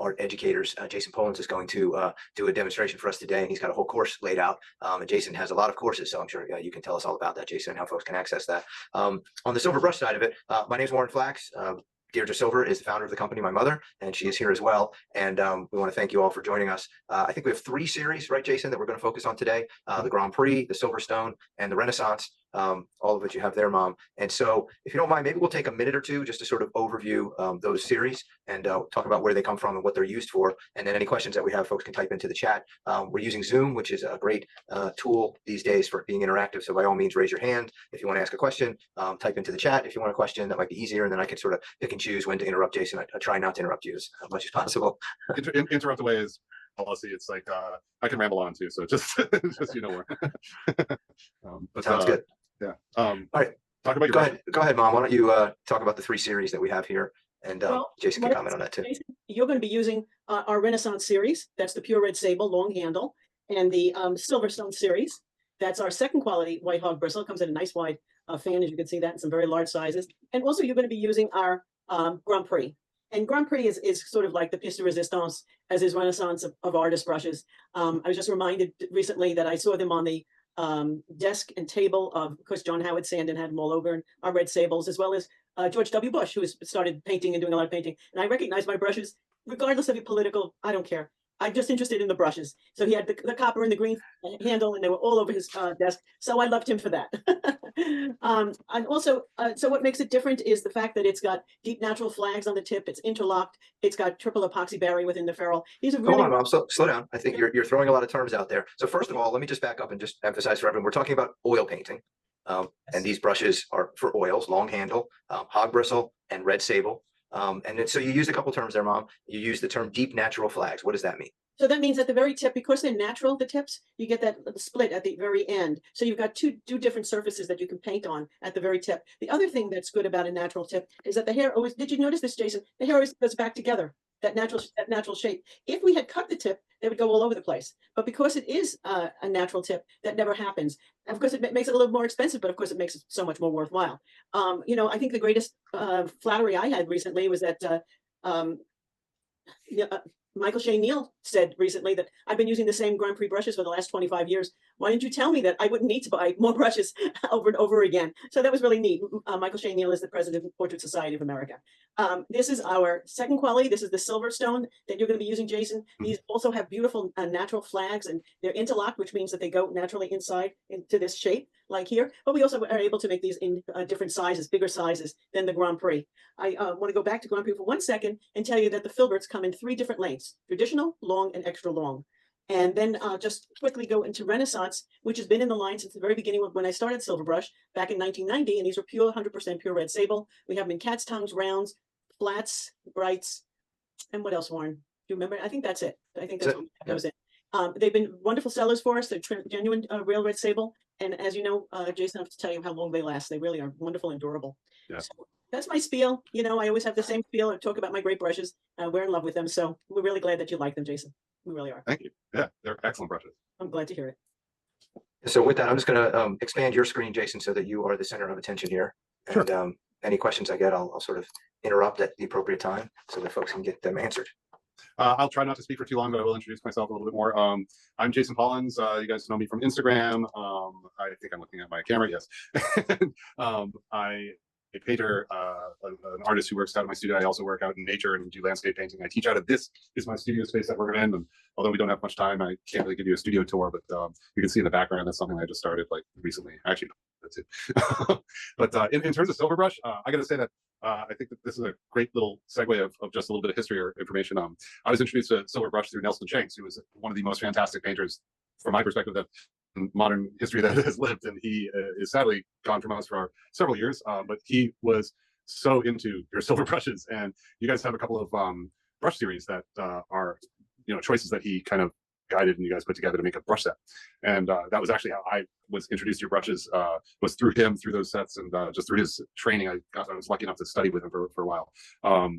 art educators. Jason Polins is going to do a demonstration for us today, and he's got a whole course laid out. And Jason has a lot of courses, so I'm sure you can tell us all about that, Jason, and how folks can access that. On the silver brush side of it, my name is Warren Flax. Deirdre Silver is the founder of the company, my mother, and she is here as well. And we want to thank you all for joining us. I think we have 3 series, right, Jason, that we're going to focus on today: the Grand Prix, the Silverstone, and the Renaissance. All of which you have there, Mom. And so, if you don't mind, maybe we'll take a minute or two just to sort of overview those series and talk about where they come from and what they're used for. And then any questions that we have, folks can type into the chat. We're using Zoom, which is a great tool these days for being interactive. So by all means, raise your hand if you want to ask a question. Type into the chat if you want a question. That might be easier, and then I can sort of pick and choose when to interrupt Jason. I try not to interrupt you as much as possible. Interrupt away is policy. It's like I can ramble on too, so just just where. But sounds good. Yeah. All right. Talk about Go ahead, Mom. Why don't you talk about the 3 series that we have here, and Jason can comment on that too. You're going to be using our Renaissance series. That's the pure red sable, long handle, and the Silverstone series. That's our second quality white hog bristle. It comes in a nice wide fan, as you can see that, in some very large sizes. And also, you're going to be using our Grand Prix. And Grand Prix is sort of like the pièce de résistance, as is Renaissance of artist brushes. I was just reminded recently that I saw them on the desk and table of course, John Howard Sandon had them all over, and our red sables, as well as George W. Bush, who has started painting and doing a lot of painting. And I recognize my brushes, regardless of your political, I don't care. I'm just interested in the brushes. So he had the copper and the green handle, and they were all over his desk. So I loved him for that. And also, so what makes it different is the fact that it's got deep natural flags on the tip. It's interlocked. It's got triple epoxy barrier within the ferrule. These are really— Hold on, Mom. Slow down. I think you're throwing a lot of terms out there. So first of all, let me just back up and just emphasize for everyone, we're talking about oil painting. And these brushes are for oils: long handle, hog bristle, and red sable. And then, so you used a couple terms there, Mom. You used the term deep natural flags. What does that mean? So that means at the very tip, because they're natural, the tips, you get that split at the very end. So you've got two different surfaces that you can paint on at the very tip. The other thing that's good about a natural tip is that the hair always— did you notice this, Jason? The hair always goes back together, that natural shape. If we had cut the tip, they would go all over the place. But because it is a natural tip, that never happens. And of course, it makes it a little more expensive, but of course, it makes it so much more worthwhile. I think the greatest flattery I had recently was that Michael Shea Neal said recently that I've been using the same Grand Prix brushes for the last 25 years. Why didn't you tell me that I wouldn't need to buy more brushes over and over again? So that was really neat. Michael Shea Neal is the president of the Portrait Society of America. This is our second quality. This is the Silverstone that you're going to be using, Jason. These also have beautiful natural flags, and they're interlocked, which means that they go naturally inside into this shape, like here. But we also are able to make these in different sizes, bigger sizes than the Grand Prix. I want to go back to Grand Prix for 1 second and tell you that the filberts come in 3 different lengths: traditional, long, and extra long. And then just quickly go into Renaissance, which has been in the line since the very beginning when I started Silverbrush back in 1990. And these are pure, 100% pure red sable. We have them in cat's tongues, rounds, flats, brights, and what else, Warren? Do you remember? I think that's it. I think that's what goes in. They've been wonderful sellers for us. They're genuine real red sable. And as you know, Jason, I have to tell you how long they last. They really are wonderful and durable. Yeah. So that's my spiel. I always have the same spiel. I talk about my great brushes. We're in love with them. So we're really glad that you like them, Jason. We really are. Thank you. Yeah, they're excellent brushes. I'm glad to hear it. So with that, I'm just going to expand your screen, Jason, so that you are the center of attention here. Sure. And any questions I get, I'll sort of interrupt at the appropriate time so that folks can get them answered. I'll try not to speak for too long, but I will introduce myself a little bit more. I'm Jason Polins. You guys know me from Instagram. I think I'm looking at my camera. Yes. A painter, an artist who works out in my studio. I also work out in nature and do landscape painting. I teach out of this. Is my studio space that we're in. And although we don't have much time, I can't really give you a studio tour, but you can see in the background, that's something I just started like recently. Actually, that's it. But in terms of Silverbrush, I got to say that I think that this is a great little segue of just a little bit of history or information. I was introduced to Silverbrush through Nelson Shanks, who was one of the most fantastic painters, from my perspective, that modern history that has lived, and he is sadly gone from us for several years, but he was so into your silver brushes, and you guys have a couple of brush series that are choices that he kind of guided and you guys put together to make a brush set. And that was actually how I was introduced to your brushes, was through him, through those sets, and just through his training. I was lucky enough to study with him for a while,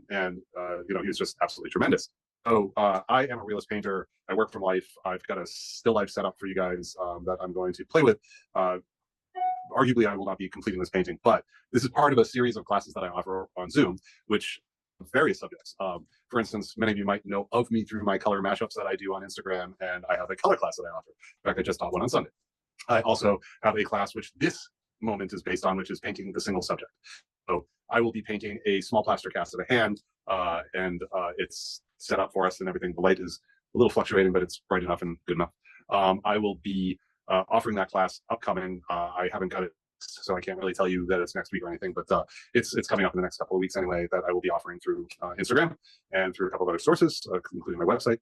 and he was just absolutely tremendous. So I am a realist painter. I work from life. I've got a still life set up for you guys that I'm going to play with. Arguably, I will not be completing this painting, but this is part of a series of classes that I offer on Zoom, which various subjects. For instance, many of you might know of me through my color mashups that I do on Instagram, and I have a color class that I offer. In fact, I just taught one on Sunday. I also have a class which this moment is based on, which is painting the single subject. So I will be painting a small plaster cast of a hand, and it's set up for us and everything. The light is a little fluctuating, but it's bright enough and good enough. I will be offering that class upcoming. I haven't got it, so I can't really tell you that it's next week or anything, but it's coming up in the next couple of weeks anyway, that I will be offering through Instagram and through a couple of other sources, including my website.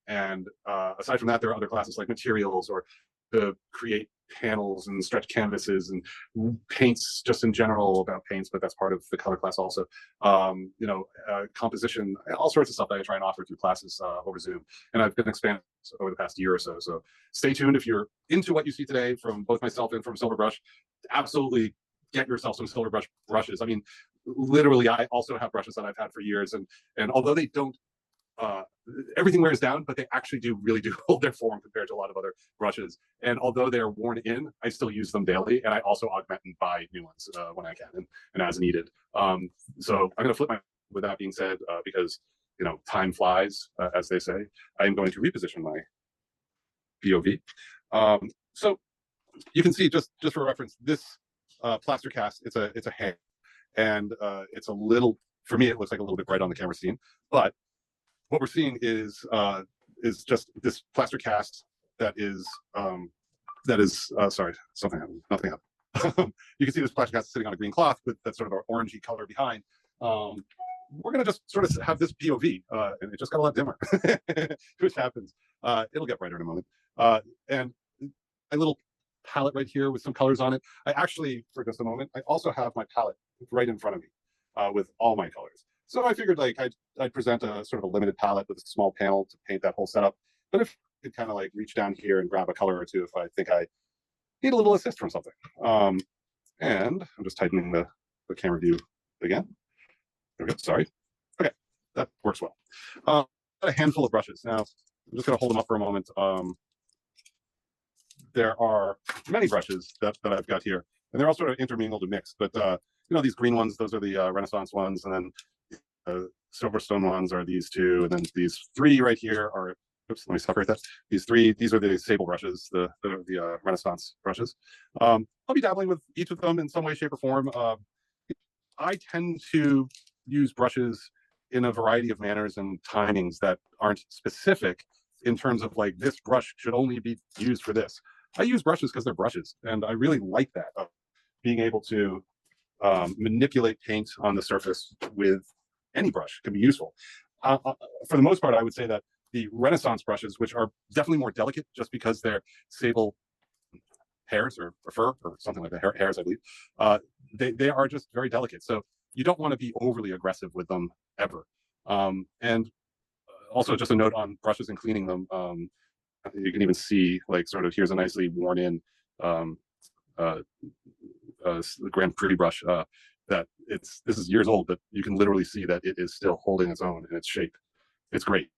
And aside from that, there are other classes like materials, or to create panels and stretch canvases and paints just in general, about paints, but that's part of the color class also. Composition, all sorts of stuff that I try and offer through classes over Zoom. And I've been expanding over the past year or so. So stay tuned. If you're into what you see today from both myself and from Silverbrush, absolutely get yourself some Silverbrush brushes. I mean, literally, I also have brushes that I've had for years. And although they don't, everything wears down, but they actually really do hold their form compared to a lot of other brushes. And although they're worn in, I still use them daily, and I also augment and buy new ones when I can and as needed. So I'm going to flip my, with that being said, because time flies, as they say, I am going to reposition my POV. So you can see, just for reference, this plaster cast, it's a hand, and it's a little, for me, it looks like a little bit bright on the camera scene, but what we're seeing is just this plaster cast that is sorry, nothing happened. You can see this plaster cast sitting on a green cloth with that sort of an orangey color behind. We're gonna just sort of have this POV, and it just got a lot dimmer, which happens. It'll get brighter in a moment. And a little palette right here with some colors on it. I actually, for just a moment, I also have my palette right in front of me with all my colors. So I figured like I'd present a sort of a limited palette with a small panel to paint that whole setup. But if I could kind of like reach down here and grab a color or two if I think I need a little assist from something. And I'm just tightening the camera view again. There we go, sorry. Okay, that works well. A handful of brushes. Now, I'm just gonna hold them up for a moment. There are many brushes that I've got here, and they're all sort of intermingled and mixed, but these green ones, those are the Renaissance ones, and then Silverstone ones are these two, and then these three right here are, oops, let me separate that. These are the sable brushes, the Renaissance brushes. I'll be dabbling with each of them in some way, shape, or form. I tend to use brushes in a variety of manners and timings that aren't specific in terms of like, this brush should only be used for this. I use brushes because they're brushes, and I really like that, being able to manipulate paint on the surface with any brush can be useful. For the most part, I would say that the Renaissance brushes, which are definitely more delicate just because they're sable hairs or fur or something like that, hairs, I believe, they are just very delicate. So you don't want to be overly aggressive with them ever. And also just a note on brushes and cleaning them. You can even see like sort of, here's a nicely worn in Grand Prix brush that this is years old, but you can literally see that it is still holding its own in its shape. It's great.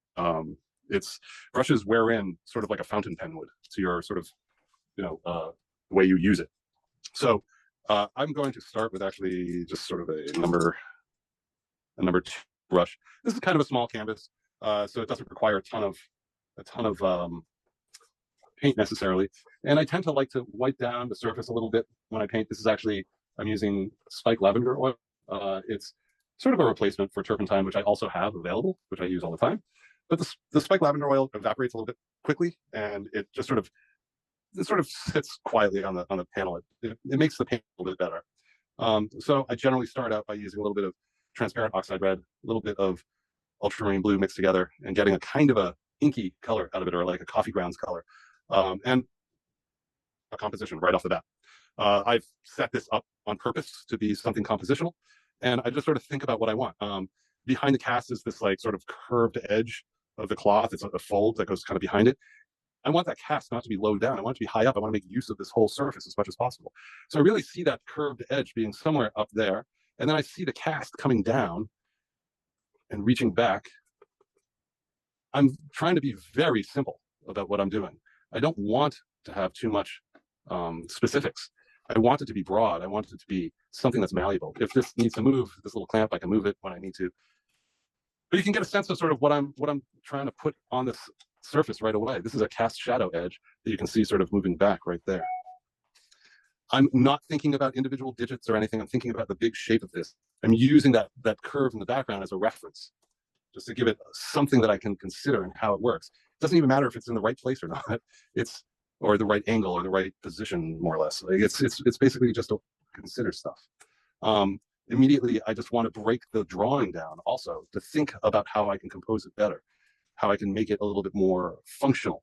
It's brushes wear in sort of like a fountain pen would to your sort of the way you use it. So I'm going to start with actually just sort of a number 2 brush. This is kind of a small canvas, so it doesn't require a ton of paint necessarily. And I tend to like to wipe down the surface a little bit when I paint. This is actually, I'm using spike lavender oil. It's sort of a replacement for turpentine, which I also have available, which I use all the time. But the spike lavender oil evaporates a little bit quickly, and it just sort of sits quietly on the panel. It makes the paint a little bit better. So I generally start out by using a little bit of transparent oxide red, a little bit of ultramarine blue mixed together, and getting a kind of a inky color out of it, or like a coffee grounds color. And a composition right off the bat. I've set this up on purpose to be something compositional, and I just sort of think about what I want. Behind the cast is this like sort of curved edge of the cloth. It's a fold that goes kind of behind it. I want that cast not to be low down. I want it to be high up. I want to make use of this whole surface as much as possible. So I really see that curved edge being somewhere up there, and then I see the cast coming down and reaching back. I'm trying to be very simple about what I'm doing. I don't want to have too much specifics. I want it to be broad. I want it to be something that's malleable. If this needs to move, this little clamp, I can move it when I need to. But you can get a sense of sort of what I'm trying to put on this surface right away. This is a cast shadow edge that you can see sort of moving back right there. I'm not thinking about individual digits or anything. I'm thinking about the big shape of this. I'm using that curve in the background as a reference, just to give it something that I can consider and how it works. It doesn't even matter if it's in the right place or not. It's or the right angle or the right position, more or less. Like it's basically just to consider stuff. Immediately, I just want to break the drawing down also to think about how I can compose it better, how I can make it a little bit more functional.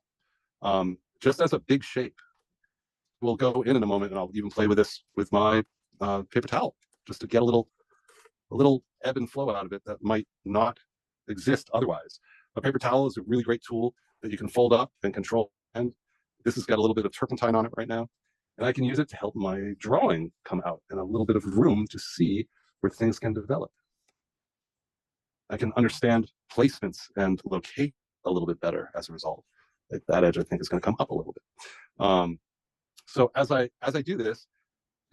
Just as a big shape. We'll go in a moment, and I'll even play with this with my paper towel, just to get a little ebb and flow out of it that might not exist otherwise. A paper towel is a really great tool that you can fold up and control. And this has got a little bit of turpentine on it right now, and I can use it to help my drawing come out and a little bit of room to see where things can develop. I can understand placements and locate a little bit better as a result. Like that edge, I think, is going to come up a little bit. So as I do this,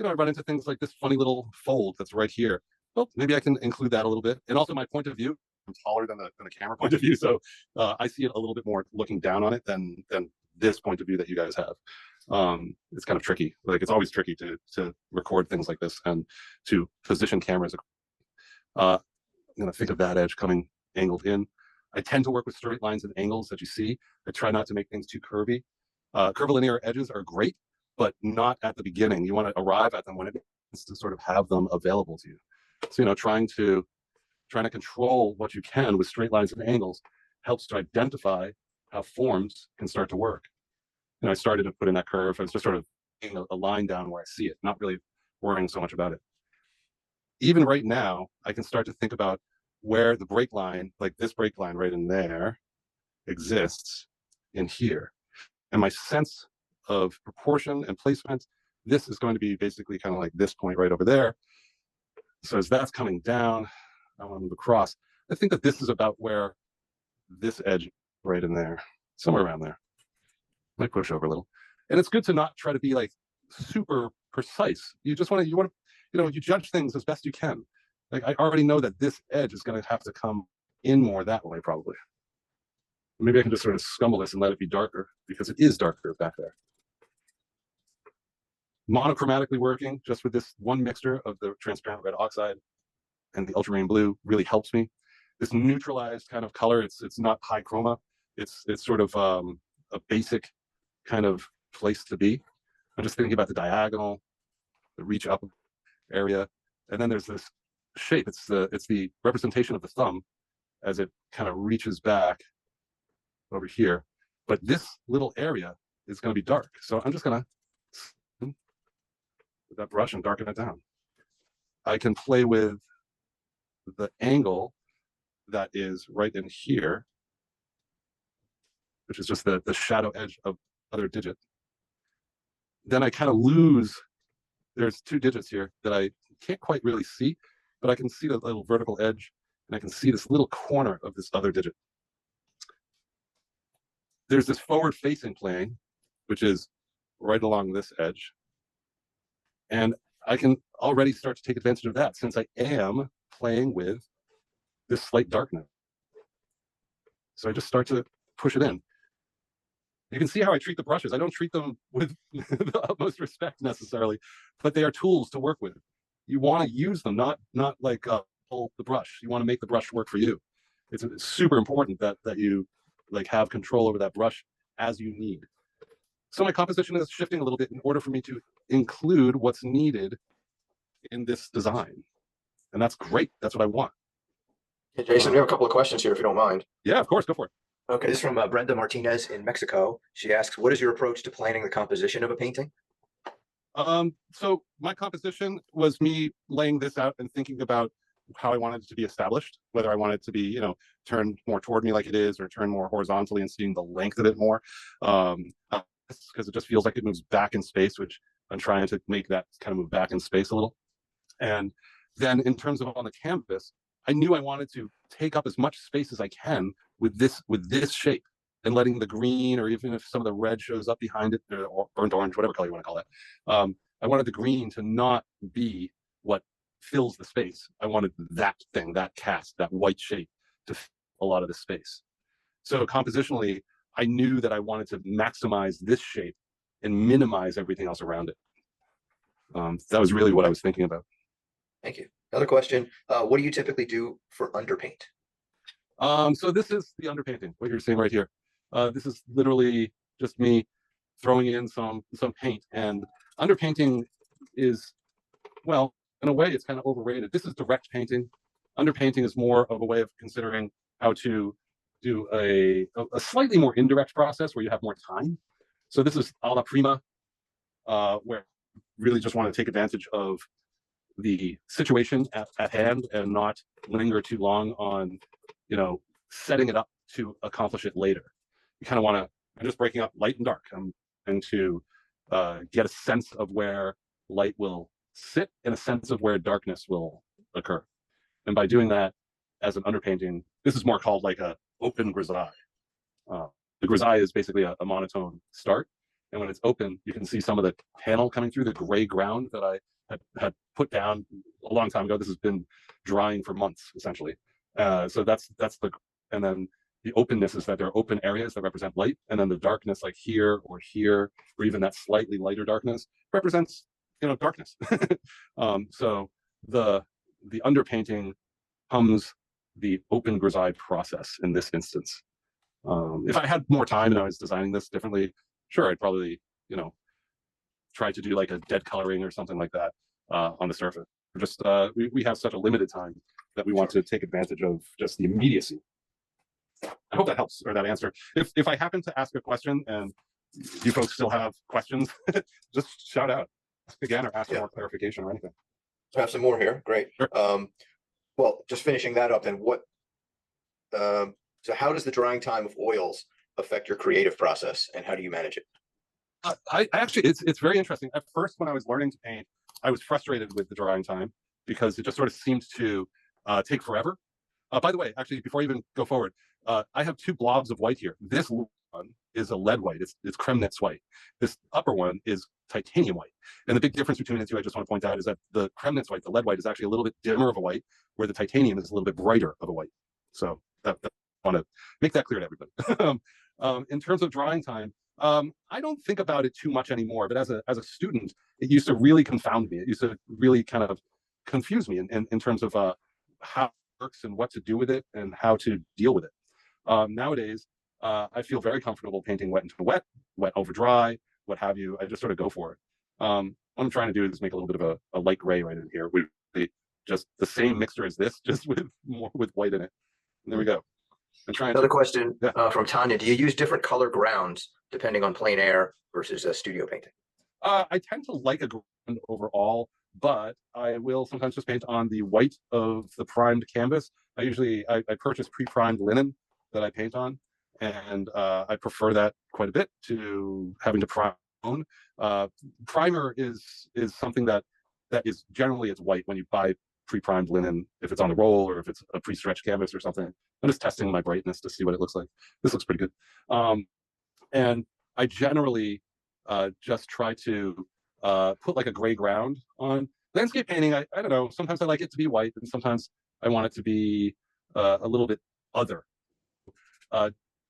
I run into things like this funny little fold that's right here. Well, maybe I can include that a little bit. And also my point of view, I'm taller than the camera point of view, so I see it a little bit more looking down on it than this point of view that you guys have. It's kind of tricky. Like it's always tricky to record things like this and to position cameras. I'm going to think of that edge coming angled in. I tend to work with straight lines and angles that you see. I try not to make things too curvy. Curvilinear edges are great, but not at the beginning. You want to arrive at them when it is to sort of have them available to you. So, trying to control what you can with straight lines and angles helps to identify how forms can start to work. I started to put in that curve. I was just sort of getting a line down where I see it, not really worrying so much about it. Even right now, I can start to think about where the break line, like this break line right in there, exists in here. And my sense of proportion and placement, this is going to be basically kind of like this point right over there. So as that's coming down, I want to move across. I think that this is about where this edge right in there, somewhere around there. Might push over a little. And it's good to not try to be like super precise. You just want to, you judge things as best you can. Like I already know that this edge is going to have to come in more that way probably. Maybe I can just sort of scumble this and let it be darker because it is darker back there. Monochromatically working just with this one mixture of the transparent red oxide and the ultramarine blue really helps me. This neutralized kind of color, it's not high chroma. It's sort of a basic kind of place to be. I'm just thinking about the diagonal, the reach up area, and then there's this shape. It's the representation of the thumb as it kind of reaches back over here. But this little area is going to be dark. So I'm just going to with that brush and darken it down. I can play with the angle that is right in here, which is just the shadow edge of other digit. Then I kind of lose, there's two digits here that I can't quite really see, but I can see the little vertical edge and I can see this little corner of this other digit. There's this forward facing plane, which is right along this edge. And I can already start to take advantage of that since I am playing with this slight darkness. So I just start to push it in. You can see how I treat the brushes. I don't treat them with the utmost respect necessarily, but they are tools to work with. You want to use them, not like pull the brush. You want to make the brush work for you. It's super important that you like have control over that brush as you need. So my composition is shifting a little bit in order for me to include what's needed in this design. And that's great. That's what I want. Hey, Jason, we have a couple of questions here, if you don't mind. Yeah, of course. Go for it. Okay, this is from Brenda Martinez in Mexico. She asks, what is your approach to planning the composition of a painting? So my composition was me laying this out and thinking about how I wanted it to be established, whether I wanted it to be, turned more toward me like it is, or turn more horizontally and seeing the length of it more. Because it just feels like it moves back in space, which I'm trying to make that kind of move back in space a little. And then in terms of on the canvas, I knew I wanted to take up as much space as I can with this shape and letting the green, or even if some of the red shows up behind it, or burnt orange, whatever color you want to call it, I wanted the green to not be what fills the space. I wanted that thing, that cast, that white shape to fill a lot of the space. So compositionally, I knew that I wanted to maximize this shape and minimize everything else around it. That was really what I was thinking about. Thank you. Another question. What do you typically do for underpaint? So this is the underpainting, what you're seeing right here. This is literally just me throwing in some paint, and underpainting is, well, in a way, it's kind of overrated. This is direct painting. Underpainting is more of a way of considering how to do a slightly more indirect process where you have more time. So this is a la prima, where you really just want to take advantage of the situation at hand and not linger too long on, setting it up to accomplish it later. You kind of want to, I'm just breaking up light and dark. And to get a sense of where light will sit and a sense of where darkness will occur. And by doing that as an underpainting, this is more called like a open grisaille. The grisaille is basically a monotone start. And when it's open, you can see some of the panel coming through the gray ground that I had put down a long time ago. This has been drying for months, essentially. So that's the, and then the openness is that there are open areas that represent light, and then the darkness, like here, or even that slightly lighter darkness, represents, darkness. So the underpainting comes the open grisaille process in this instance. If I had more time and I was designing this differently, sure, I'd probably, try to do like a dead coloring or something like that on the surface. Just we have such a limited time that we want to take advantage of just the immediacy. I hope that helps, or that answer. If I happen to ask a question and you folks still have questions, just shout out again or ask for more clarification or anything. So I have some more here. Great. Sure. Well, just finishing that up, then so how does the drying time of oils affect your creative process, and how do you manage it? I actually, it's very interesting. At first, when I was learning to paint, I was frustrated with the drying time because it just sort of seemed to take forever. By the way, actually, before I even go forward, I have two blobs of white here. This one is a lead white. It's Kremnitz white. This upper one is titanium white. And the big difference between the two, I just want to point out, is that the Kremnitz white, the lead white, is actually a little bit dimmer of a white, where the titanium is a little bit brighter of a white. So I want to make that clear to everybody. In terms of drying time, I don't think about it too much anymore, but as a student, it used to really confound me. It used to really kind of confuse me in terms of how it works and what to do with it and how to deal with it. Nowadays, I feel very comfortable painting wet into wet, wet over dry, what have you. I just sort of go for it. What I'm trying to do is make a little bit of a light gray right in here with just the same mixture as this, just with white in it. And there we go. Another question from Tanya. Do you use different color grounds depending on plein air versus studio painting? I tend to like a ground overall, but I will sometimes just paint on the white of the primed canvas. I purchase pre-primed linen that I paint on, and I prefer that quite a bit to having to prime. Primer is something that is generally, it's white when you buy pre-primed linen, if it's on the roll or if it's a pre-stretched canvas or something. I'm just testing my brightness to see what it looks like. This looks pretty good. And I generally just try to put like a gray ground on. Landscape painting, I don't know, sometimes I like it to be white and sometimes I want it to be a little bit other.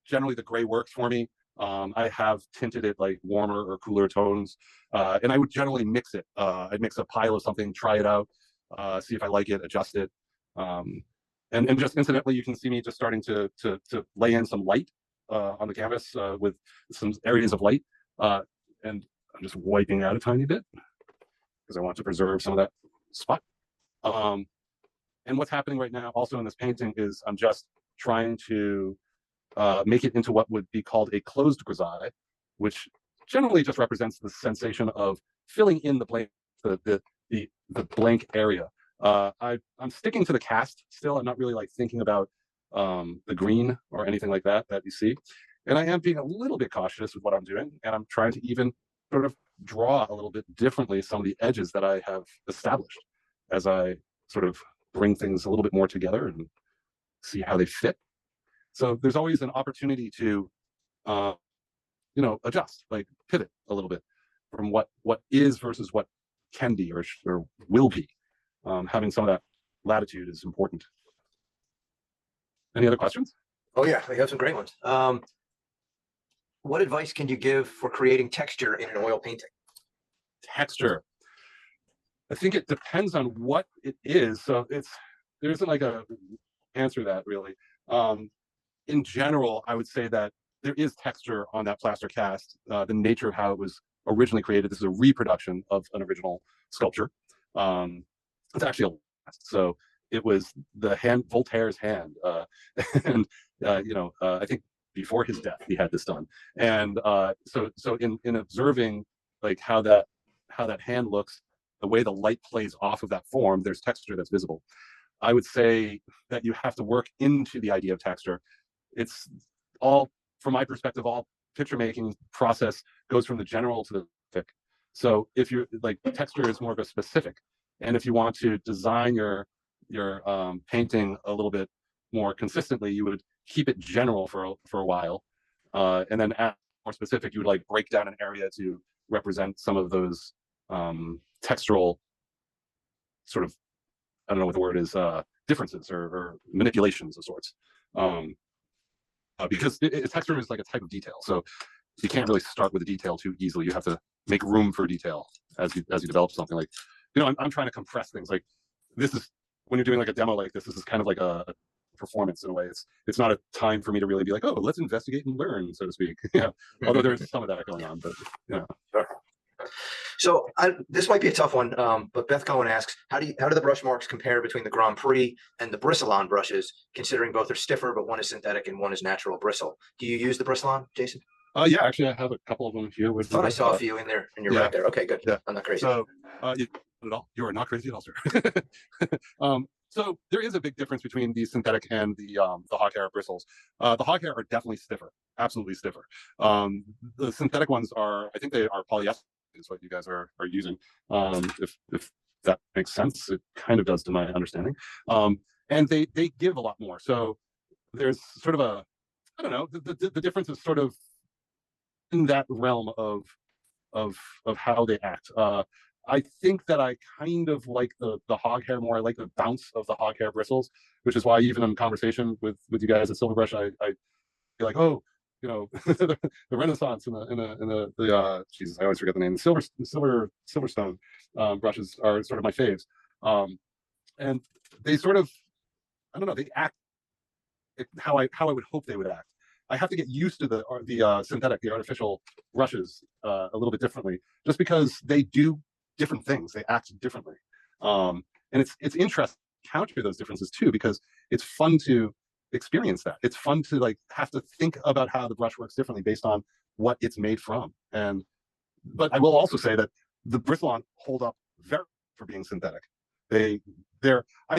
Generally the gray works for me. I have tinted it like warmer or cooler tones, and I would generally mix it. I'd mix a pile of something, try it out, see if I like it, adjust it. And just incidentally, you can see me just starting to lay in some light on the canvas with some areas of light. And I'm just wiping out a tiny bit because I want to preserve some of that spot. And what's happening right now also in this painting is I'm just trying to make it into what would be called a closed grisaille, which generally just represents the sensation of filling in the blank, the blank area. I'm sticking to the cast still. I'm not really like thinking about the green or anything like that you see. And I am being a little bit cautious with what I'm doing, and I'm trying to even sort of draw a little bit differently some of the edges that I have established as I sort of bring things a little bit more together and see how they fit. So there's always an opportunity to, adjust, like pivot a little bit from what is versus what can be or will be. Having some of that latitude is important. Any other questions? Oh yeah, we have some great ones. What advice can you give for creating texture in an oil painting? Texture. I think it depends on what it is. So there isn't like a answer to that really. In general, I would say that there is texture on that plaster cast. The nature of how it was originally created. This is a reproduction of an original sculpture. It's actually so it was Voltaire's hand, and I think before his death he had this done. And so in observing like how that hand looks, the way the light plays off of that form, there's texture that's visible. I would say that you have to work into the idea of texture. It's all, from my perspective, all picture making process goes from the general to the specific. So if you're like, texture is more of a specific, and if you want to design your painting a little bit more consistently, you would keep it general for a while, and then add more specific. You would like break down an area to represent some of those textural sort of, I don't know what the word is, differences or manipulations of sorts. Because texture is like a type of detail, so you can't really start with a detail too easily. You have to make room for detail as you develop something. Like, I'm trying to compress things. Like, this is when you're doing like a demo like this is kind of like a performance in a way. It's not a time for me to really be like, oh, let's investigate and learn, so to speak. Yeah. Although there's some of that going on, but yeah. So this might be a tough one, but Beth Cohen asks, how do the brush marks compare between the Grand Prix and the Bristolon brushes, considering both are stiffer, but one is synthetic and one is natural bristle? Do you use the Bristolon, Jason? Yeah, actually, I have a couple of them here. I thought I saw a few in there, and you're right there. Okay, good. Yeah. I'm not crazy. So, you are not crazy at all, sir. So there is a big difference between the synthetic and the hog hair bristles. The hog hair are definitely stiffer, absolutely stiffer. The synthetic ones are, I think they are polyester, is what you guys are using. If that makes sense, it kind of does to my understanding. And they give a lot more. So there's sort of a, I don't know, the difference is sort of in that realm of how they act. I think that I kind of like the hog hair more. I like the bounce of the hog hair bristles, which is why even in conversation with you guys at Silverbrush, I be like, oh, the Renaissance and the Jesus, I always forget the name. The Silverstone brushes are sort of my faves, and they sort of, I don't know, they act how I would hope they would act. I have to get used to the synthetic, the artificial brushes a little bit differently, just because they do different things. They act differently, and it's interesting to counter those differences too, because it's fun to experience that. It's fun to like have to think about how the brush works differently based on what it's made from. But I will also say that the Bristolon hold up very for being synthetic. I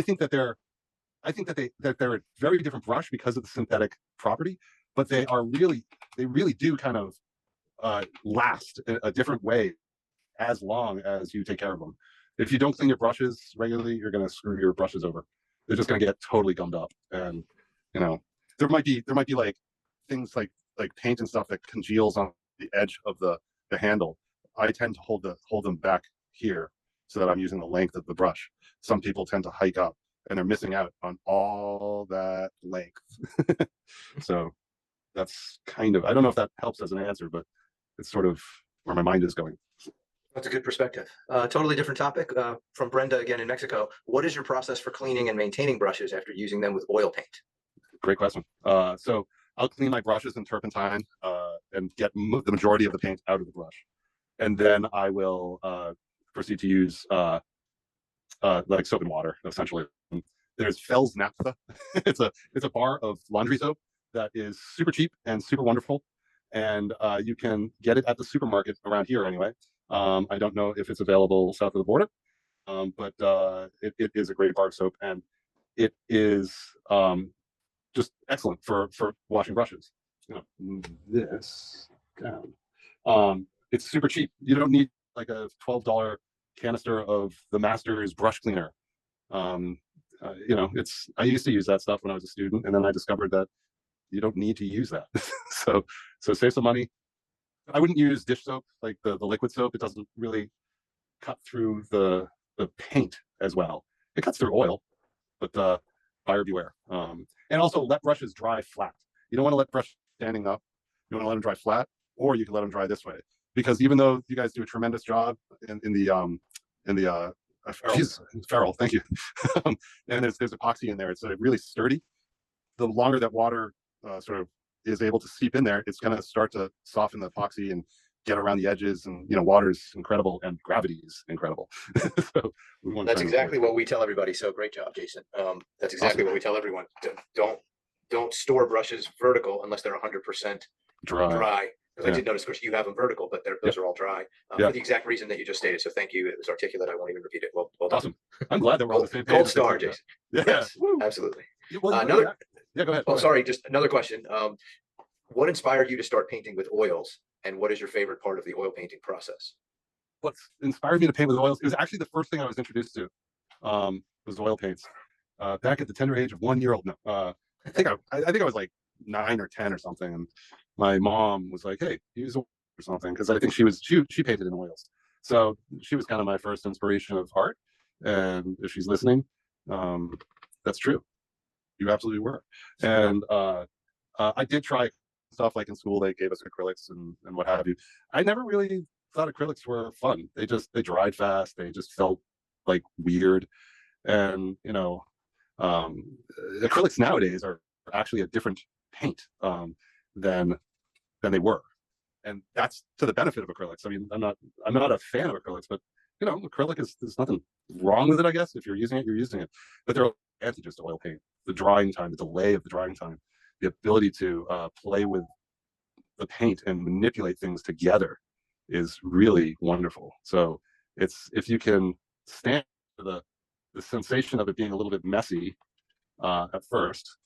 think that they're a very different brush because of the synthetic property, but they really do kind of last a different way as long as you take care of them. If you don't clean your brushes regularly, you're going to screw your brushes over. They're just going to get totally gummed up. And there might be like things like paint and stuff that congeals on the edge of the handle. I tend to hold them back here so that I'm using the length of the brush. Some people tend to hike up and they're missing out on all that length. So that's kind of, I don't know if that helps as an answer, but it's sort of where my mind is going. That's a good perspective. Totally different topic from Brenda again in Mexico. What is your process for cleaning and maintaining brushes after using them with oil paint? Great question. So I'll clean my brushes in turpentine and get the majority of the paint out of the brush. And then I will proceed to use like soap and water, essentially. There's Fels Naphtha. It's a bar of laundry soap that is super cheap and super wonderful. And you can get it at the supermarket around here anyway. I don't know if it's available south of the border, but it is a great bar of soap, and it is just excellent for washing brushes. Move this down. It's super cheap. You don't need like a $12 canister of the Masters brush cleaner. I used to use that stuff when I was a student, and then I discovered that you don't need to use that. so save some money. I wouldn't use dish soap, like the liquid soap. It doesn't really cut through the paint as well. It cuts through oil, but buyer beware. And also let brushes dry flat. You don't want to let brush standing up. You want to let them dry flat, or you can let them dry this way. Because even though you guys do a tremendous job in the ferrule, thank you. And there's epoxy in there. It's really sturdy. The longer that water sort of is able to seep in there, it's going to start to soften the epoxy and get around the edges. And water is incredible, and gravity is incredible. So we want that's exactly what we tell everybody. So great job, Jason. That's exactly what we tell everyone. Don't store brushes vertical unless they're 100% dry. Because I did notice, of course, you have them vertical, but those are all dry for the exact reason that you just stated. So thank you. It was articulate. I won't even repeat it. Well done. Awesome. I'm glad that we're on the same page. Gold star, Jason. Yeah. Yes, absolutely. Well, yeah, go ahead. Oh, sorry. Just another question. What inspired you to start painting with oils, and what is your favorite part of the oil painting process? What's inspired me to paint with oils? It was actually the first thing I was introduced to. Was oil paints. Back at the tender age of 1 year old. No, I think I was like 9 or 10 or something, and my mom was like, "Hey, use oil or something," because I think she painted in oils. So she was kind of my first inspiration of art. And if she's listening, that's true. You absolutely were. And I did try stuff like in school. They gave us acrylics and what have you. I never really thought acrylics were fun. They dried fast. They just felt like weird. And acrylics nowadays are actually a different paint than they were, and that's to the benefit of acrylics. I mean, I'm not a fan of acrylics, but acrylic there's nothing wrong with it. I guess if you're using it, you're using it. But there are advantages to oil paint: the drying time, the delay of the drying time, the ability to play with the paint and manipulate things together is really wonderful. So if you can stand for the sensation of it being a little bit messy at first,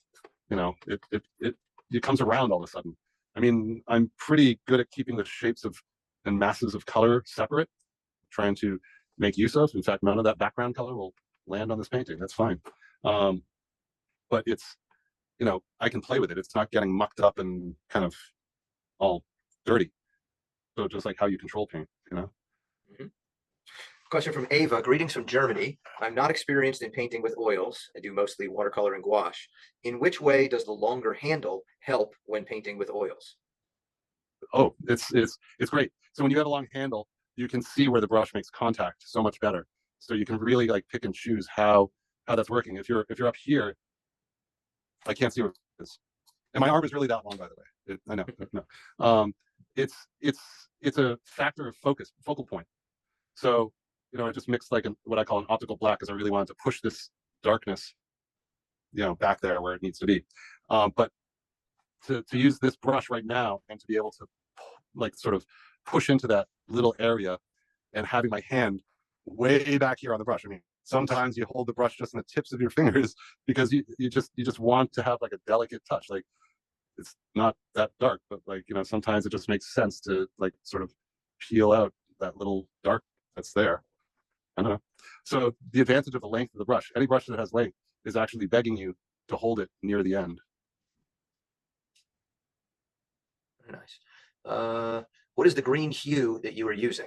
it comes around all of a sudden. I mean, I'm pretty good at keeping the shapes and masses of color separate, trying to make use of. In fact, none of that background color will land on this painting. That's fine. But it's, I can play with it. It's not getting mucked up and kind of all dirty. So just like how you control paint, Mm-hmm. Question from Ava. Greetings from Germany. I'm not experienced in painting with oils. I do mostly watercolor and gouache. In which way does the longer handle help when painting with oils? Oh, it's great. So when you have a long handle, you can see where the brush makes contact so much better. So you can really like pick and choose how that's working. If you're up here, I can't see what it is. And my arm is really that long, by the way. I know. No. It's a factor of focal point. So I just mixed like what I call an optical black, because I really wanted to push this darkness, back there where it needs to be. But to use this brush right now and to be able to like sort of push into that little area and having my hand way back here on the brush. I mean, sometimes you hold the brush just in the tips of your fingers because you just want to have like a delicate touch. Like it's not that dark, but like, sometimes it just makes sense to like sort of peel out that little dark that's there. I don't know. So the advantage of the length of the brush, any brush that has length is actually begging you to hold it near the end. Very nice. What is the green hue that you are using?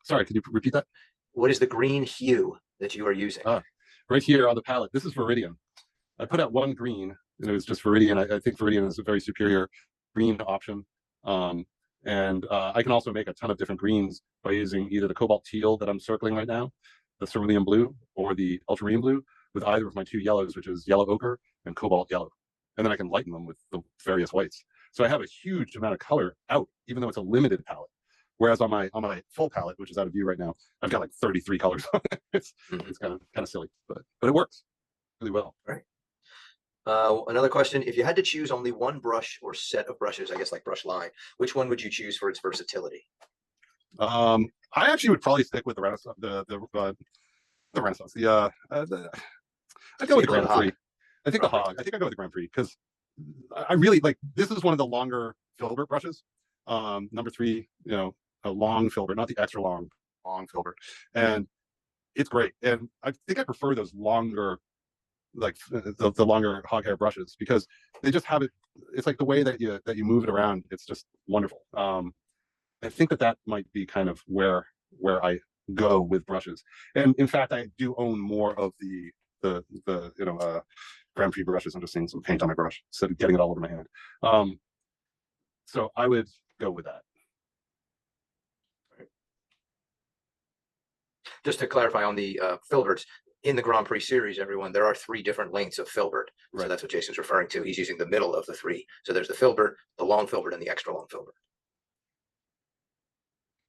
Sorry, could you repeat that? What is the green hue that you are using? Right here on the palette. This is Viridian. I put out one green, and it was just Viridian. I think Viridian is a very superior green option. And I can also make a ton of different greens by using either the cobalt teal that I'm circling right now, the cerulean blue, or the ultramarine blue, with either of my two yellows, which is yellow ochre and cobalt yellow. And then I can lighten them with the various whites. So I have a huge amount of color out, even though it's a limited palette. Whereas on my full palette, which is out of view right now, I've got like 33 colors on it. It's kind of silly, but it works really well. Right. Another question: if you had to choose only one brush or set of brushes, I guess like brush line, which one would you choose for its versatility? I actually would probably stick with the Renaissance. The Renaissance. I'd go with the Grand Prix. I think the Hog. I think I'd go with the Grand Prix because I really like. This is one of the longer filbert brushes. Number 3, a long filbert, not the extra long filbert, and it's great. And I think I prefer those longer, like the longer hog hair brushes, because they just have it. It's like the way that you move it around. It's just wonderful. I think that might be kind of where I go with brushes. And in fact, I do own more of the Grand Prix brushes. I'm just seeing some paint on my brush instead of getting it all over my hand. So I would go with that. Just to clarify on the filberts, in the Grand Prix series, everyone, there are 3 different lengths of filbert. So Right. that's what Jason's referring to. He's using the middle of the 3. So there's the filbert, the long filbert, and the extra long filbert.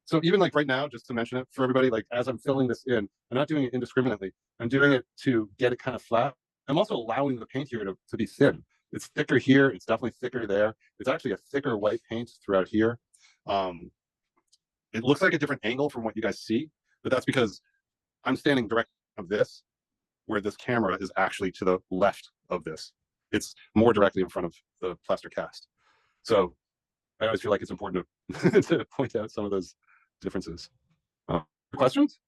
So even like right now, just to mention it for everybody, like as I'm filling this in, I'm not doing it indiscriminately. I'm doing it to get it kind of flat. I'm also allowing the paint here to be thin. It's thicker here. It's definitely thicker there. It's actually a thicker white paint throughout here. It looks like a different angle from what you guys see, but that's because I'm standing direct of this, where this camera is actually to the left of this. It's more directly in front of the plaster cast. So I always feel like it's important to, to point out some of those differences. Questions?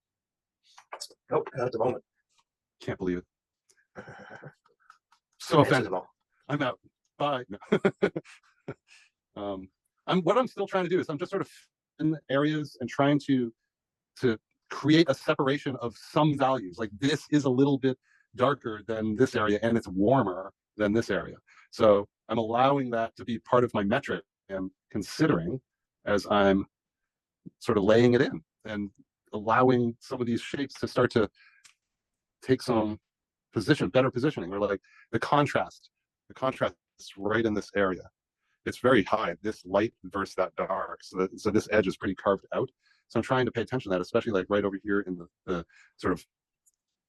Nope, not at the moment. Can't believe it. So Answer offended. them all. I'm out. Bye. No. What I'm still trying to do is I'm just sort of in areas and trying to create a separation of some values. Like this is a little bit darker than this area and it's warmer than this area. So I'm allowing that to be part of my metric and considering as I'm sort of laying it in and allowing some of these shapes to start to take some better positioning, or like the contrast is right in this area. It's very high, this light versus that dark. So this edge is pretty carved out. So I'm trying to pay attention to that, especially like right over here in the sort of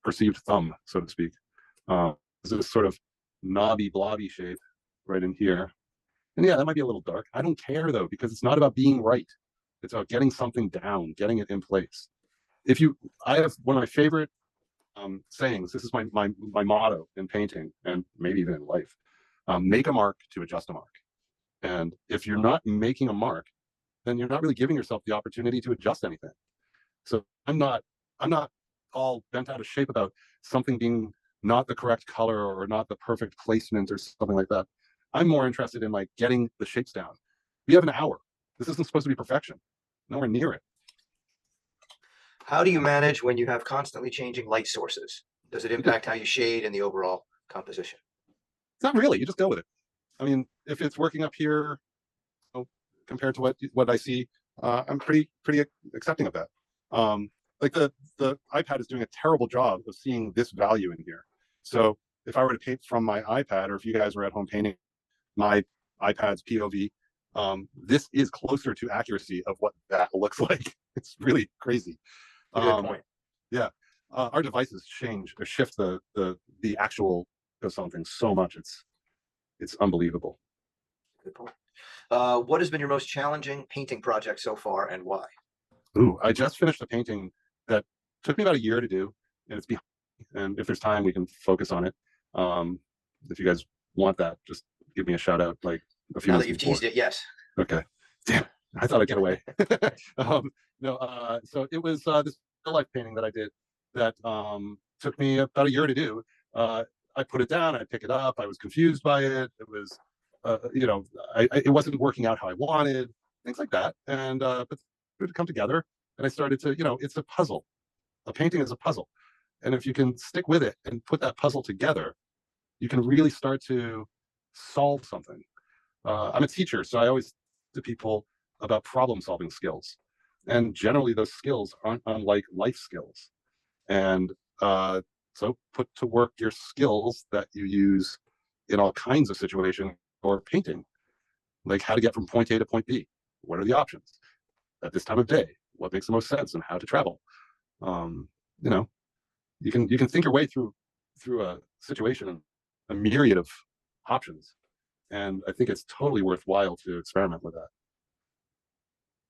perceived thumb, so to speak. This sort of knobby, blobby shape right in here. And yeah, that might be a little dark. I don't care though, because it's not about being right. It's about getting something down, getting it in place. I have one of my favorite sayings. This is my motto in painting and maybe even in life. Make a mark to adjust a mark. And if you're not making a mark, then you're not really giving yourself the opportunity to adjust anything. So I'm not all bent out of shape about something being not the correct color or not the perfect placement or something like that. I'm more interested in like getting the shapes down. We have an hour. This isn't supposed to be perfection. Nowhere near it. How do you manage when you have constantly changing light sources? Does it impact how you shade and the overall composition? It's not really. You just go with it. I mean, if it's working up here, compared to what I see, I'm pretty accepting of that. Like the iPad is doing a terrible job of seeing this value in here. So if I were to paint from my iPad, or if you guys were at home painting my iPad's POV, this is closer to accuracy of what that looks like. It's really crazy. Good point. Yeah, our devices change or shift the actual of something so much. It's unbelievable. Good point. What has been your most challenging painting project so far, and why? Ooh, I just finished a painting that took me about a year to do, and it's behind me. And if there's time, we can focus on it. If you guys want that, just give me a shout out like a few Now minutes that you've before. teased it, yes. Okay. Damn, I thought I'd get away. No, so it was this still life painting that I did that took me about a year to do. I put it down, I pick it up, I was confused by it. It was, it wasn't working out how I wanted, things like that. And but it would come together, and I started to, it's a puzzle. A painting is a puzzle, and if you can stick with it and put that puzzle together, you can really start to solve something. I'm a teacher, so I always to people about problem-solving skills, and generally those skills aren't unlike life skills. And so put to work your skills that you use in all kinds of situations or painting, like how to get from point A to point B. What are the options at this time of day? What makes the most sense and how to travel? You can think your way through a situation and a myriad of options. And I think it's totally worthwhile to experiment with that.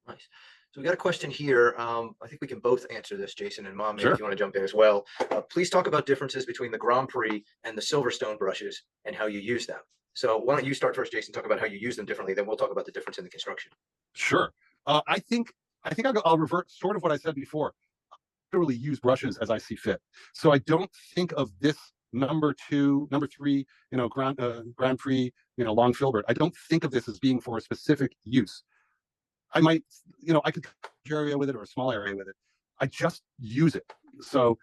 Nice. So we got a question here. I think we can both answer this, Jason and Mom, maybe Sure. if you want to jump in as well. Please talk about differences between the Grand Prix and the Silverstone brushes and how you use them. So why don't you start first, Jason, talk about how you use them differently, then we'll talk about the difference in the construction. Sure. I think I'll revert sort of what I said before. I literally use brushes as I see fit. So I don't think of this number 2, number 3, Grand Prix, long filbert. I don't think of this as being for a specific use. I might, I could area with it or a small area with it. I just use it. So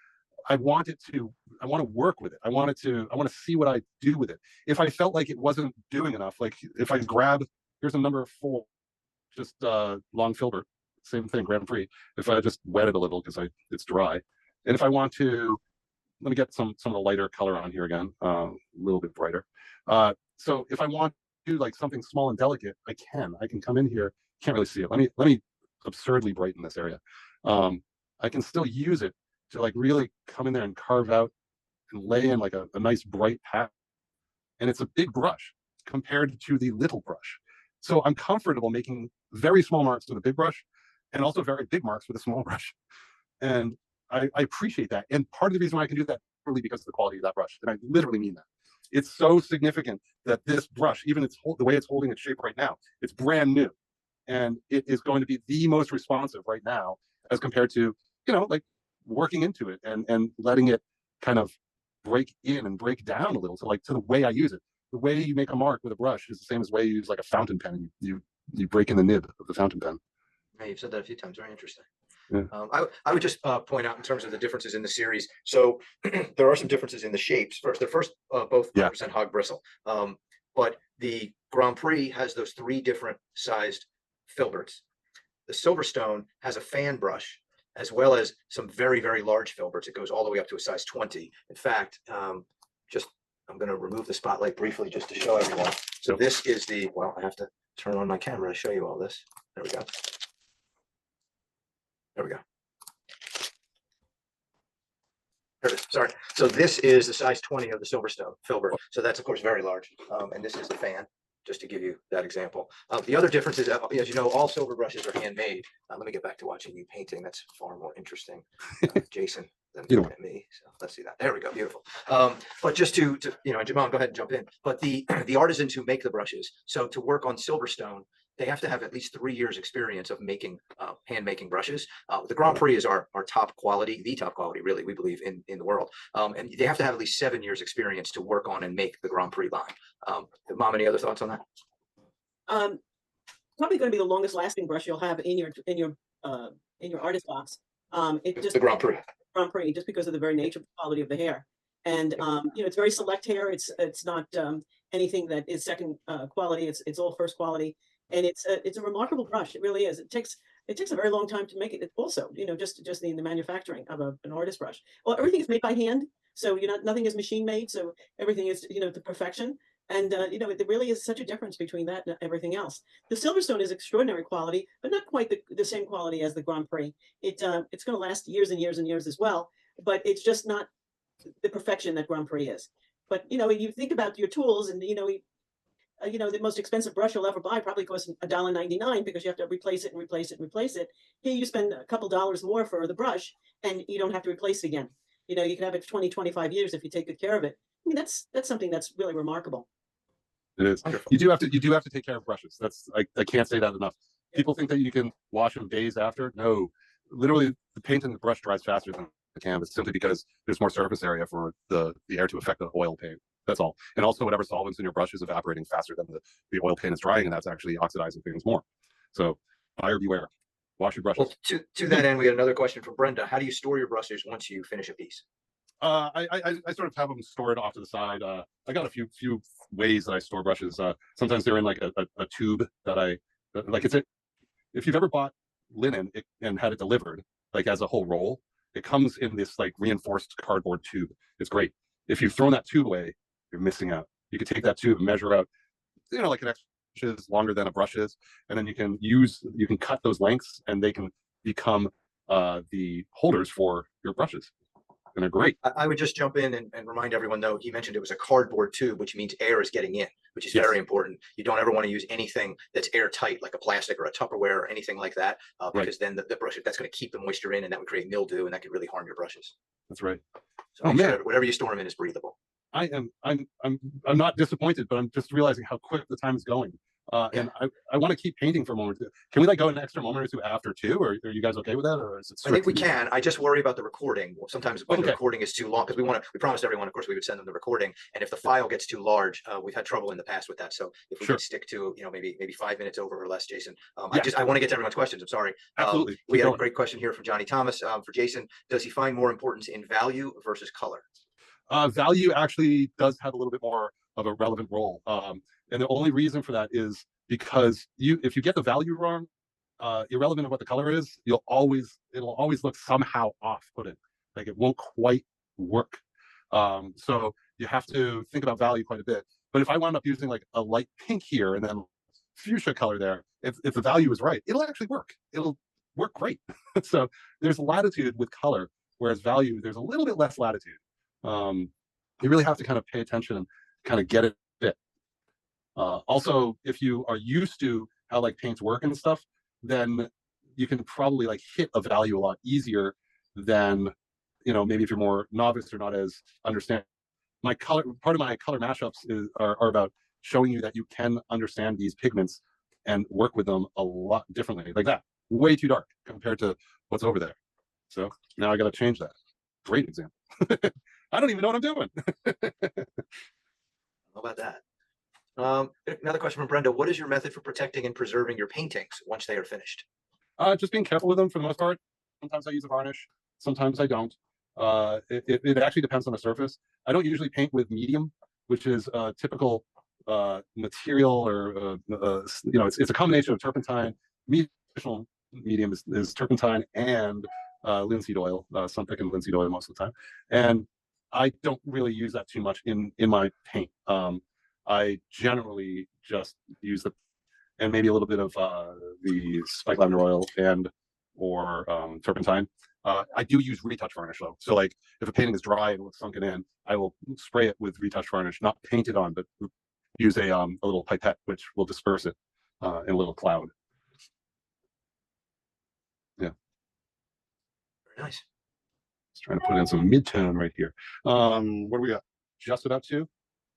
I want to work with it. I want to see what I do with it. If I felt like it wasn't doing enough, like if I grab, here's a number 4, just long filbert, same thing, Grand Prix. If I just wet it a little because it's dry, and if I want to, let me get some of the lighter color on here again, a little bit brighter. So if I want to do like something small and delicate, I can come in here. Can't really see it. Let me absurdly brighten this area. I can still use it to like really come in there and carve out and lay in like a nice bright pattern. And it's a big brush compared to the little brush. So I'm comfortable making very small marks with a big brush and also very big marks with a small brush. And I appreciate that. And part of the reason why I can do that is really because of the quality of that brush. And I literally mean that. It's so significant that this brush, even the way it's holding its shape right now, it's brand new. And it is going to be the most responsive right now as compared to, like working into it and letting it kind of break in and break down a little to the way I use it. The way you make a mark with a brush is the same as the way you use like a fountain pen. You break in the nib of the fountain pen. Yeah, you've said that a few times. Very interesting. Yeah. I would just point out in terms of the differences in the series. So there are some differences in the shapes. They're both 100% hog bristle. But the Grand Prix has those 3 different sized filberts. The Silverstone has a fan brush as well as some very, very large filberts. It goes all the way up to a size 20. In fact, I'm going to remove the spotlight briefly just to show everyone. So this is I have to turn on my camera to show you all this. There we go. There we go. There it is. Sorry. So this is the size 20 of the Silverstone filbert. So that's, of course, very large. And this is the fan, just to give you that example. The other difference is, as you know, all silver brushes are handmade. Let me get back to watching you painting. That's far more interesting, Jason, than looking at me. So let's see that. There we go. Beautiful. But just to Jamal, go ahead and jump in. But the artisans who make the brushes, so to work on Silverstone, they have to have at least 3 years experience of making hand making brushes. The Grand Prix is our top quality, the top quality, really, we believe in the world. And they have to have at least 7 years experience to work on and make the Grand Prix line. Mom, any other thoughts on that? Probably going to be the longest lasting brush you'll have in your artist box. It just The Grand Prix. Grand Prix, just because of the very nature of the quality of the hair. And it's very select hair. It's not anything that is second quality. It's all first quality. And it's a remarkable brush. It really is. It takes a very long time to make it. Also, just the manufacturing of an artist brush. Well, everything is made by hand, so nothing is machine made. So everything is to perfection. And there really is such a difference between that and everything else. The Silverstone is extraordinary quality, but not quite the same quality as the Grand Prix. It's going to last years and years and years as well. But it's just not the perfection that Grand Prix is. But you think about your tools, and the most expensive brush you'll ever buy probably costs $1.99 because you have to replace it and replace it and replace it. Here you spend a couple dollars more for the brush and you don't have to replace it again. You can have it for 20, 25 years if you take good care of it. I mean, that's something that's really remarkable. It is. Wonderful. You do have to take care of brushes. I can't say that enough. People think that you can wash them days after. No, literally the paint and the brush dries faster than the canvas simply because there's more surface area for the air to affect the oil paint. That's all. And also whatever solvents in your brush is evaporating faster than the oil paint is drying, and that's actually oxidizing things more. So buyer beware. Wash your brushes. Well, to that end, we had another question from Brenda. How do you store your brushes once you finish a piece? I sort of have them stored off to the side. I got a few ways that I store brushes. Sometimes they're in like a tube if you've ever bought linen and had it delivered like as a whole roll, it comes in this like reinforced cardboard tube. It's great. If you've thrown that tube away, you're missing out. You could take that tube and measure out, like an extra inch is longer than a brush is, and then you can cut those lengths and they can become the holders for your brushes. And they're great. I would just jump in and remind everyone, though, he mentioned it was a cardboard tube, which means air is getting in, which is very important. You don't ever want to use anything that's airtight, like a plastic or a Tupperware or anything like that, because then the brush, that's going to keep the moisture in, and that would create mildew, and that could really harm your brushes. That's right. So sure whatever you store them in is breathable. I'm not disappointed, but I'm just realizing how quick the time is going. And I want to keep painting for a moment or two. Can we like go an extra moment or two after too, or are you guys okay with that, or is it? I think we can. I just worry about the recording. Sometimes when the Okay. recording is too long, because we promised everyone, of course, we would send them the recording. And if the file gets too large, we've had trouble in the past with that. So if we Sure. could stick to, maybe 5 minutes over or less, Jason. Yeah. I want to get to everyone's questions. I'm sorry. Absolutely. We Keep had a going. great question here from Johnny Thomas. For Jason, does he find more importance in value versus color? Value actually does have a little bit more of a relevant role. And the only reason for that is because if you get the value wrong, irrelevant of what the color is, it'll always look somehow off-putting. Like it won't quite work. So you have to think about value quite a bit. But if I wound up using like a light pink here and then fuchsia color there, if the value is right, it'll actually work. It'll work great. So there's latitude with color, whereas value, there's a little bit less latitude. You really have to kind of pay attention and kind of get it fit. Also, if you are used to how like paints work and stuff, then you can probably like hit a value a lot easier than, maybe if you're more novice or not as understand. Part of my color mashups are about showing you that you can understand these pigments and work with them a lot differently. Like that, way too dark compared to what's over there. So now I got to change that. Great example. I don't even know what I'm doing. How about that? Another question from Brenda. What is your method for protecting and preserving your paintings once they are finished? Just being careful with them for the most part. Sometimes I use a varnish, sometimes I don't. It actually depends on the surface. I don't usually paint with medium, which is a typical material, or it's a combination of turpentine. Medium is turpentine and linseed oil, sunpick and linseed oil most of the time. And I don't really use that too much in my paint. I generally just use and maybe a little bit of the spike lavender oil or turpentine. I do use retouch varnish though. So like if a painting is dry and looks sunken in, I will spray it with retouch varnish, not paint it on, but use a little pipette which will disperse it in a little cloud. Yeah. Very nice. Just trying to put in some mid-tone right here. What do we got? Just about 2?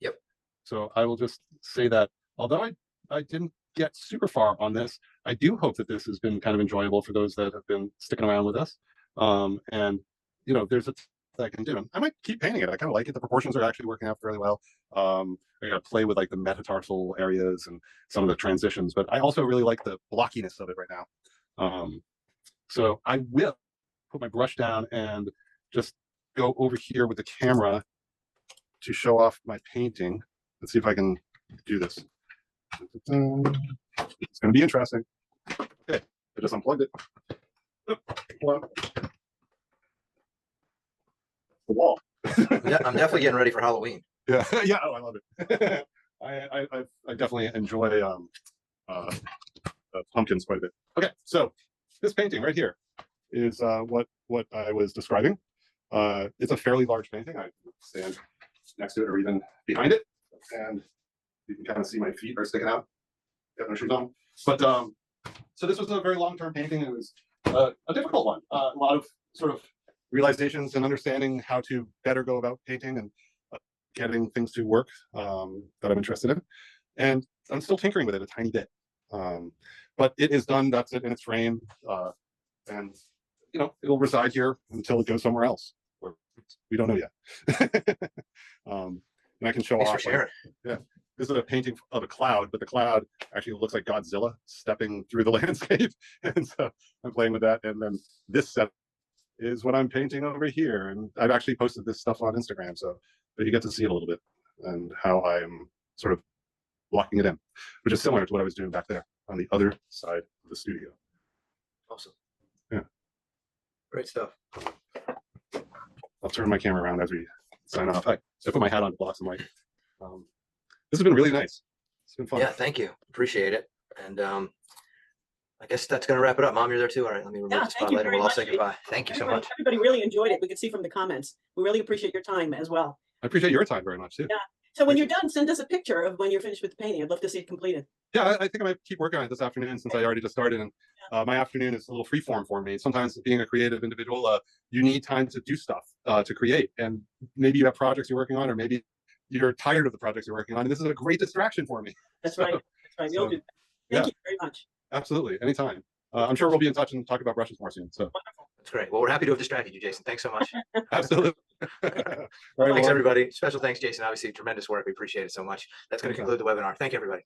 Yep. So I will just say that although I didn't get super far on this, I do hope that this has been kind of enjoyable for those that have been sticking around with us. And there's a that I can do. I might keep painting it. I kind of like it. The proportions are actually working out fairly well. I got to play with like the metatarsal areas and some of the transitions, but I also really like the blockiness of it right now. So I will put my brush down and just go over here with the camera to show off my painting. Let's see if I can do this. It's going to be interesting. Okay, I just unplugged it. The wall. Yeah, I'm definitely getting ready for Halloween. Yeah, yeah. Oh, I love it. I definitely enjoy pumpkins quite a bit. Okay, so this painting right here is what I was describing. It's a fairly large painting. I stand next to it or even behind it, and you can kind of see my feet are sticking out. Got no shoes on. But so this was a very long-term painting. It was a difficult one. A lot of sort of realizations and understanding how to better go about painting and getting things to work that I'm interested in. And I'm still tinkering with it a tiny bit. But it is done. That's it in its frame. And it'll reside here until it goes somewhere else. Where we don't know yet. And I can show Thanks off. for sharing. Yeah. This is a painting of a cloud, but the cloud actually looks like Godzilla stepping through the landscape. And so I'm playing with that. And then this set is what I'm painting over here. And I've actually posted this stuff on Instagram. So but you get to see it a little bit and how I'm sort of blocking it in, which is similar to what I was doing back there on the other side of the studio. Awesome. Yeah. Great stuff. I'll turn my camera around as we sign off. I put my hat on to block some light. This has been really nice. It's been fun. Yeah, thank you. Appreciate it. And I guess that's going to wrap it up. Mom, you're there too. All right, let me remove the spotlight and we'll all say goodbye. Thank you so much. Everybody really enjoyed it. We could see from the comments. We really appreciate your time as well. I appreciate your time very much too. Yeah. So when you're done, send us a picture of when you're finished with the painting. I'd love to see it completed. Yeah, I think I might keep working on it this afternoon since I already just started. And my afternoon is a little free form for me. Sometimes being a creative individual, you need time to do stuff, to create. And maybe you have projects you're working on, or maybe you're tired of the projects you're working on. And this is a great distraction for me. That's right. That's right. We'll So, do that. yeah, Thank you very much. absolutely. Anytime. I'm sure we'll be in touch and talk about brushes more soon. So Wonderful. That's great. Well, we're happy to have distracted you, Jason. Thanks so much. absolutely. All right, Thanks, well, everybody. Special thanks, Jason. Obviously, tremendous work. We appreciate it so much. That's going to anytime. conclude the webinar. Thank you, everybody.